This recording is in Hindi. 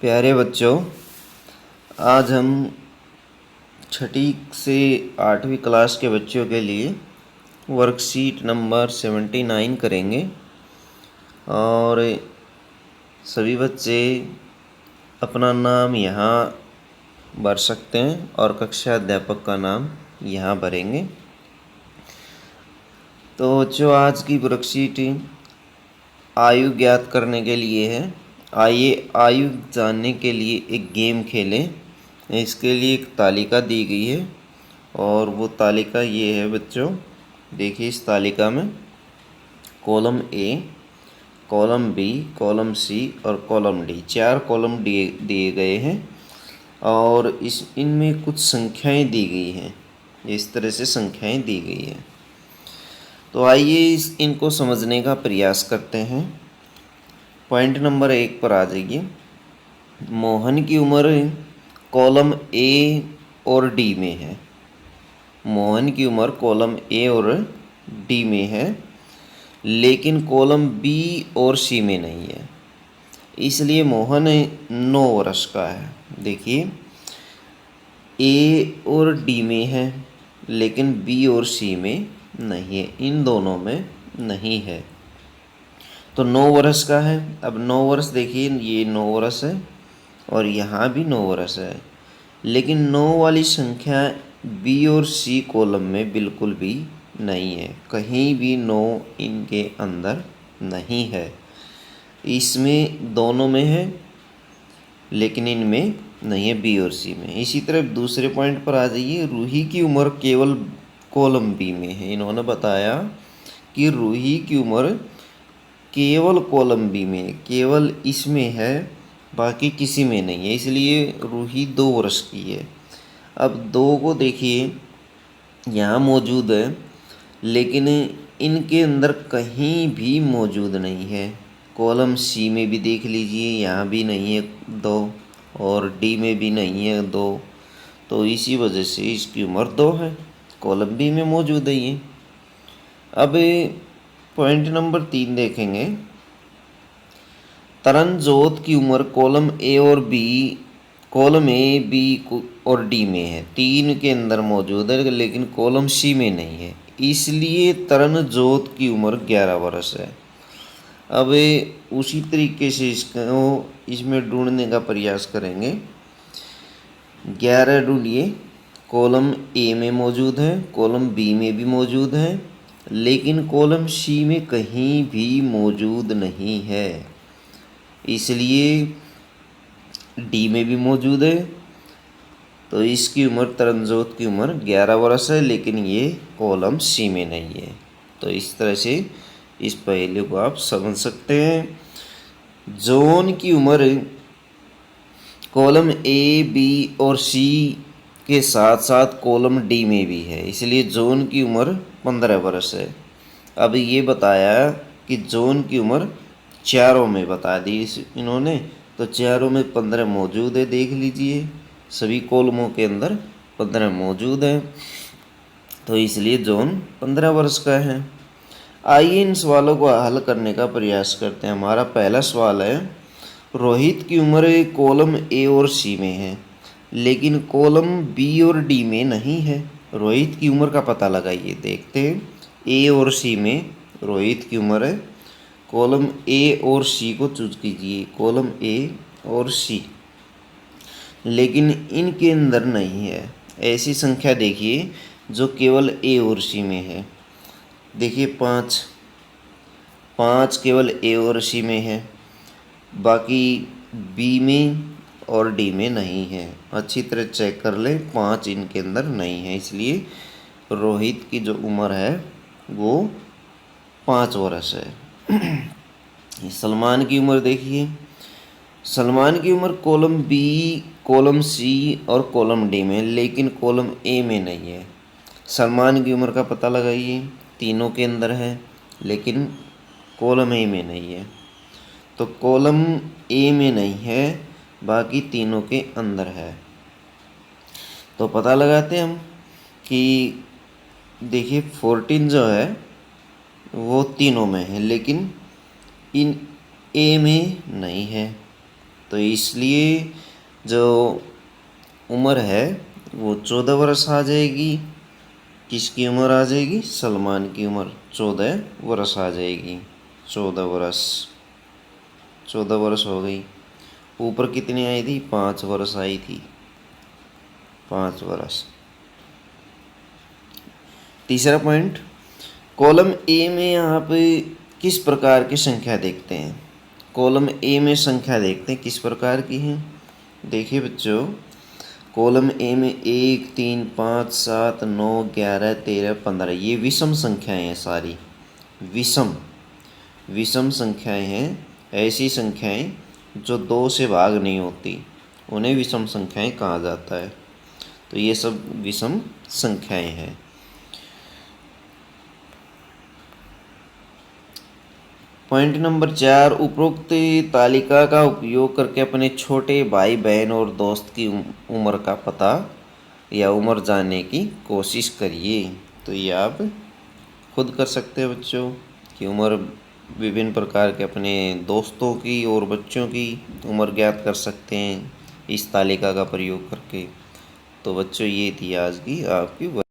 प्यारे बच्चों, आज हम छठी से 8वीं क्लास के बच्चों के लिए वर्कशीट नंबर 79 करेंगे और सभी बच्चे अपना नाम यहाँ भर सकते हैं और कक्षा अध्यापक का नाम यहाँ भरेंगे। तो बच्चों, आज की वर्कशीट आयु ज्ञात करने के लिए है। आइए आयु जानने के लिए एक गेम खेलें। इसके लिए एक तालिका दी गई है और वो तालिका ये है बच्चों। देखिए, इस तालिका में column A, column B, column C और कॉलम डी, 4 कॉलम दिए गए हैं और इनमें कुछ संख्याएं दी गई हैं। इस तरह से संख्याएं दी गई हैं। तो आइए इनको समझने का प्रयास करते हैं। पॉइंट नंबर 1 पर आ जाइए। मोहन की उम्र कॉलम ए और डी में है। मोहन की उम्र कॉलम ए और डी में है, लेकिन कॉलम बी और सी में नहीं है। इसलिए मोहन 9 वर्ष का है। देखिए, ए और डी में है लेकिन बी और सी में नहीं है, इन दोनों में नहीं है। तो 9 वर्ष का है। अब 9 वर्ष देखिए, ये 9 वर्ष है और यहाँ भी 9 वर्ष है, लेकिन 9 वाली संख्या बी और सी कॉलम में बिल्कुल भी नहीं है। कहीं भी 9 इनके अंदर नहीं है। इसमें दोनों में है लेकिन इनमें नहीं है, बी और सी में। इसी तरह दूसरे पॉइंट पर आ जाइए। रूही की उम्र केवल कॉलम बी में है। इन्होंने बताया कि रूही की उम्र केवल कॉलम बी में, केवल इसमें है, बाकी किसी में नहीं है। इसलिए रूही 2 वर्ष की है। अब 2 को देखिए, यहाँ मौजूद है लेकिन इनके अंदर कहीं भी मौजूद नहीं है। कॉलम सी में भी देख लीजिए, यहाँ भी नहीं है 2 और डी में भी नहीं है 2। तो इसी वजह से इसकी उम्र 2 है। कॉलम बी में मौजूद है ये। अब पॉइंट नंबर 3 देखेंगे। तरनजोत की उम्र कॉलम ए और बी, कॉलम ए, बी और डी में है। 3 के अंदर मौजूद है लेकिन कॉलम सी में नहीं है। इसलिए तरनजोत की उम्र 11 वर्ष है। अब उसी तरीके से इसमें ढूंढने का प्रयास करेंगे। 11 ढूंढिए। कॉलम ए में मौजूद है, कॉलम बी में भी मौजूद है, लेकिन कॉलम सी में कहीं भी मौजूद नहीं है। इसलिए डी में भी मौजूद है। तो इसकी उम्र, तरनजोत की उम्र 11 वर्ष है, लेकिन ये कॉलम सी में नहीं है। तो इस तरह से इस पहेली को आप समझ सकते हैं। जॉन की उम्र कॉलम ए, बी और सी के साथ साथ कॉलम डी में भी है। इसलिए जॉन की उम्र 15 वर्ष है। अब ये बताया कि जॉन की उम्र चारों में बता दी इन्होंने, तो चारों में 15 मौजूद है। देख लीजिए, सभी कॉलमों के अंदर 15 मौजूद है। तो इसलिए जॉन 15 वर्ष का है। आइए इन सवालों को हल करने का प्रयास करते हैं। हमारा पहला सवाल है, रोहित की उम्र कॉलम ए और सी में है लेकिन कॉलम बी और डी में नहीं है। रोहित की उम्र का पता लगाइए। देखते हैं, ए और सी में रोहित की उम्र है। कॉलम ए और सी को चूज कीजिए, कॉलम ए और सी, लेकिन इनके अंदर नहीं है। ऐसी संख्या देखिए जो केवल ए और सी में है। देखिए, 5 केवल ए और सी में है, बाकी बी में और डी में नहीं है। अच्छी तरह चेक कर ले, 5 इनके अंदर नहीं है। इसलिए रोहित की जो उम्र है वो 5 वर्ष है। सलमान की उम्र देखिए। सलमान की उम्र कॉलम बी, कॉलम सी और कॉलम डी में, लेकिन कॉलम ए में नहीं है। सलमान की उम्र का पता लगाइए। तीनों के अंदर है लेकिन कॉलम ए में नहीं है। तो कॉलम ए में नहीं है, बाकी तीनों के अंदर है। तो पता लगाते हैं हम कि देखिए, 14 जो है वो तीनों में है लेकिन इन ए में नहीं है। तो इसलिए जो उम्र है वो 14 वर्ष आ जाएगी। किसकी उम्र आ जाएगी? सलमान की उम्र 14 वर्ष आ जाएगी। 14 वर्ष, 14 वर्ष हो गई। ऊपर कितनी आई थी? 5 वर्ष आई थी, 5 वर्ष। तीसरा पॉइंट, कॉलम ए में आप किस प्रकार की संख्या देखते हैं? कॉलम ए में संख्या देखते हैं किस प्रकार की है? देखिए बच्चों, कॉलम ए में 1, 3, 5, 7, 9, 11, 13, 15 ये विषम संख्याएं हैं सारी। विषम संख्याएं हैं। ऐसी संख्याएं जो 2 से भाग नहीं होती उन्हें विषम संख्याएं कहा जाता है। तो ये सब विषम संख्याएं हैं। पॉइंट नंबर 4, उपरोक्त तालिका का उपयोग करके अपने छोटे भाई बहन और दोस्त की उम्र का पता या उम्र जानने की कोशिश करिए। तो ये आप खुद कर सकते हैं बच्चों कि उम्र विभिन्न प्रकार के अपने दोस्तों की और बच्चों की उम्र ज्ञात कर सकते हैं इस तालिका का प्रयोग करके। तो बच्चों ये थी आज की आपकी